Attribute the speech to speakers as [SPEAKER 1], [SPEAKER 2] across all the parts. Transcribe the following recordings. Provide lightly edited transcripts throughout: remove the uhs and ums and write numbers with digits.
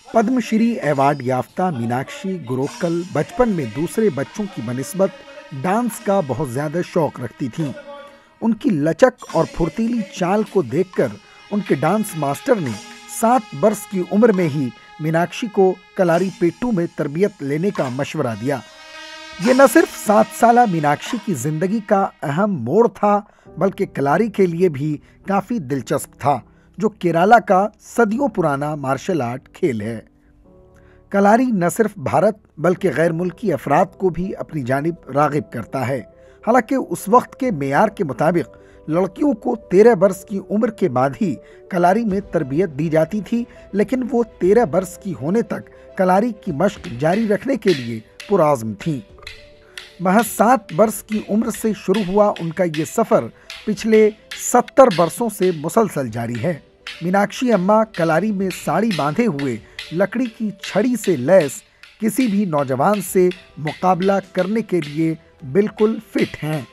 [SPEAKER 1] Padmashri award याफ्ता मीनाक्षी गुरोक्कल बचपन में दूसरे बच्चों की बनिस्बत डांस का बहुत ज्यादा शौक रखती थीं। उनकी लचक और फुर्तीली चाल को देखकर उनके डांस मास्टर ने 7 वर्ष की उम्र में ही मीनाक्षी को कलारीपेट्टू में तरबियत लेने का मशवरा दिया। ये न सिर्फ 7 साला मीनाक्षी की जिंदगी का अहम मोड़ था, बल्कि कलारी के लिए भी काफी दिलचस्प था, जो केरला का सदियों पुराना मार्शल आर्ट खेल है। कलारी न सिर्फ भारत बल्कि गैर मुल्की अफराद को भी अपनी जानिब रागिब करता है। हालांकि उस वक्त के मेयार के मुताबिक लड़कियों को 13 वर्ष की उम्र के बाद ही कलारी में तरबियत दी जाती थी, लेकिन वो 13 वर्ष की होने तक कलारी की मश्क जारी रखने के लिए पुरआज़्म थीं। महज 7 वर्ष की उम्र से शुरू हुआ उनका ये सफ़र पिछले 70 वर्षों से मुसलसल जारी है। मीनाक्षी अम्मा कलारी में साड़ी बांधे हुए लकड़ी की छड़ी से लैस किसी भी नौजवान से मुकाबला करने के लिए बिल्कुल फिट हैं।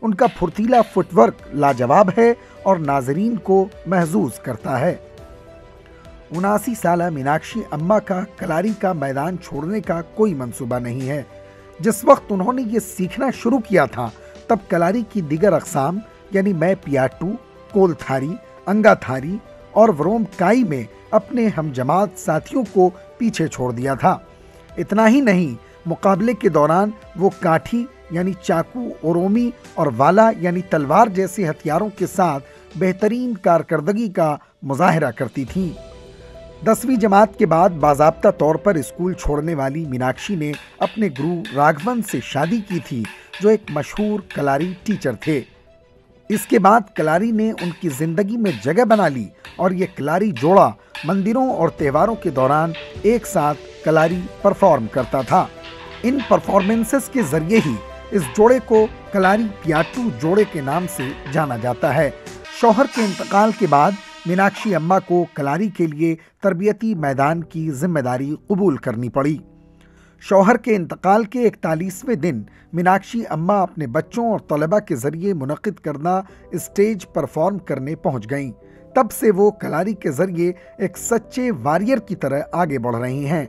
[SPEAKER 1] उनका फुर्तीला फुटवर्क लाजवाब है और नाजरीन को महजूज करता है। 79 साला मीनाक्षी अम्मा का कलारी का मैदान छोड़ने का कोई मंसूबा नहीं है। जिस वक्त उन्होंने ये सीखना शुरू किया था, तब कलारी की दिगर अक़साम यानी मैं पियाट्टू, कोलथारी, अंगाथारी और व्रोमकाई में अपने हमजमात साथियों को पीछे छोड़ दिया था। इतना ही नहीं, मुकाबले के दौरान वो काठी यानी चाकू, ओरोमी और वाला यानी तलवार जैसे हथियारों के साथ बेहतरीन कारकर्दगी का मुजाहरा करती थीं। 10वीं जमात के बाद बाज़ाब्ता तौर पर स्कूल छोड़ने वाली मीनाक्षी ने अपने गुरु राघवन से शादी की थी, जो एक मशहूर कलारी टीचर थे। इसके बाद कलारी ने उनकी जिंदगी में जगह बना ली और ये कलारी जोड़ा मंदिरों और त्योहारों के दौरान एक साथ कलारी परफॉर्म करता था। इन परफॉर्मेंसेस के जरिए ही इस जोड़े को कलारी पियाट्टू जोड़े के नाम से जाना जाता है। शौहर के इंतकाल के बाद मीनाक्षी अम्मा को कलारी के लिए तरबियती मैदान की जिम्मेदारी कबूल करनी पड़ी। शौहर के इंतकाल के 41वें दिन मीनाक्षी अम्मा अपने बच्चों और तलबा के जरिए मुनक़िद करना स्टेज परफॉर्म करने पहुंच गईं। तब से वो कलारी के जरिए एक सच्चे वारियर की तरह आगे बढ़ रही हैं।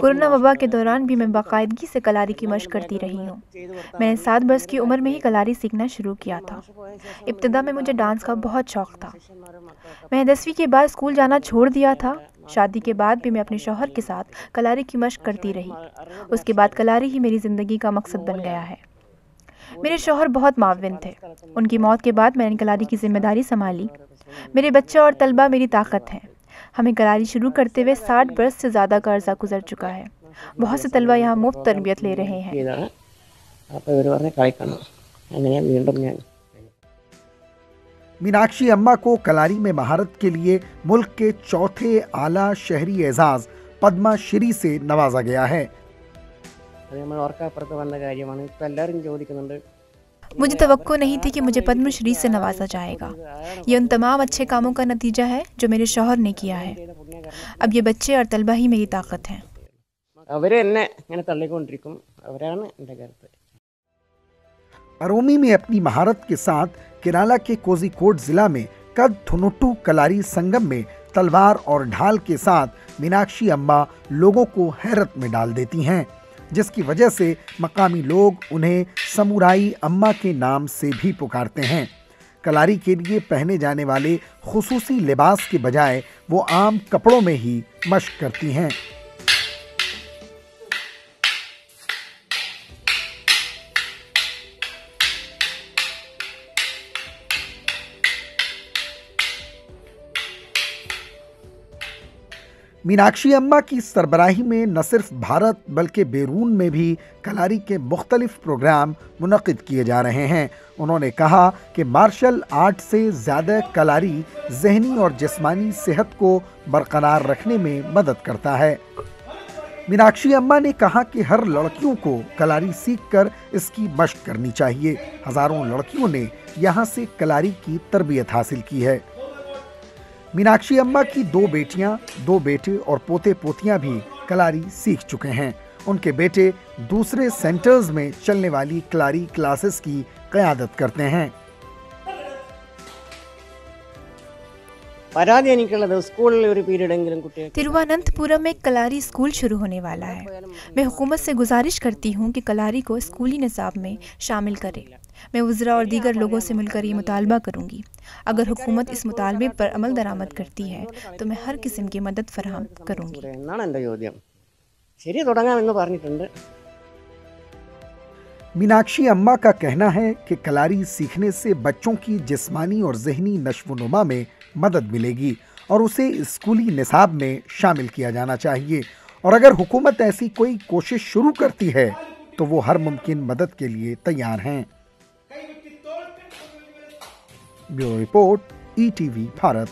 [SPEAKER 2] कोरोना वबा के दौरान भी मैं बाकायदगी से कलारी की मशक करती रही हूँ। मैंने 7 वर्ष की उम्र में ही कलारी सीखना शुरू किया था। इब्तिदा में मुझे डांस का बहुत शौक था। मैंने 10वीं के बाद स्कूल जाना छोड़ दिया था। शादी के बाद भी मैं अपने शौहर के साथ कलारी की मशक करती रही। उसके बाद कलारी ही मेरी ज़िंदगी का मकसद बन गया है। मेरे शौहर बहुत माविन थे। उनकी मौत के बाद मैंने कलारी की जिम्मेदारी संभाली। मेरे बच्चे और तलबा मेरी ताकत हैं। हमें कलारी शुरू करते हुए 60 वर्ष से ज़्यादा का अर्सा गुजर चुका है। बहुत से तलबा यहाँ मुफ्त तरबियत ले रहे हैं।
[SPEAKER 1] मीनाक्षी अम्मा को कलारी में महारत के लिए मुल्क के चौथे आला शहरी एजाज पद्मा श्री से नवाजा गया है।
[SPEAKER 2] मुझे तवक्को नहीं थी कि मुझे पद्मश्री से नवाजा जाएगा। ये उन तमाम अच्छे कामों का नतीजा है जो मेरे शौहर ने किया है। अब ये बच्चे और तलबा ही मेरी ताकत हैं।
[SPEAKER 1] अरोमी में अपनी महारत के साथ केरला के कोझिकोड जिला में कदथुनुट्टू कलारी संगम में तलवार और ढाल के साथ मीनाक्षी अम्मा लोगों को हैरत में डाल देती हैं, जिसकी वजह से मकामी लोग उन्हें समुराई अम्मा के नाम से भी पुकारते हैं। कलारी के लिए पहने जाने वाले खुसूसी लिबास के बजाय वो आम कपड़ों में ही मशक करती हैं। मीनाक्षी अम्मा की सरबराही में न सिर्फ भारत बल्कि बैरून में भी कलारी के मुख्तलिफ प्रोग्राम मुनक़िद किए जा रहे हैं। उन्होंने कहा कि मार्शल आर्ट से ज़्यादा कलारी जहनी और जिस्मानी सेहत को बरकरार रखने में मदद करता है। मीनाक्षी अम्मा ने कहा कि हर लड़कियों को कलारी सीखकर इसकी मशक करनी चाहिए। हज़ारों लड़कियों ने यहाँ से कलारी की तरबियत हासिल की है। मीनाक्षी अम्मा की 2 बेटियां, 2 बेटे और पोते पोतियां भी कलारी सीख चुके हैं। उनके बेटे दूसरे सेंटर्स में चलने वाली कलारी क्लासेस की क़यादत करते हैं।
[SPEAKER 2] तिरुवनंतपुरम में कलारी स्कूल शुरू होने वाला है। मैं हुकूमत से गुजारिश करती हूँ कि कलारी को स्कूली निसाब में शामिल करे। मैं वज़रा और दीगर लोगों से मिलकर ये मुतालबा करूँगी। अगर हुकूमत इस मुतालबे पर अमल दरामद करती है तो मैं हर किस्म की मदद फराहम करूँगी।
[SPEAKER 1] मीनाक्षी अम्मा का कहना है कि कलारी सीखने से बच्चों की जिस्मानी और ज़हनी नश्व-नुमा में मदद मिलेगी और उसे स्कूली निसाब में शामिल किया जाना चाहिए। और अगर हुकूमत ऐसी कोई कोशिश शुरू करती है तो वो हर मुमकिन मदद के लिए तैयार हैं। Bureau report, ETV Bharat.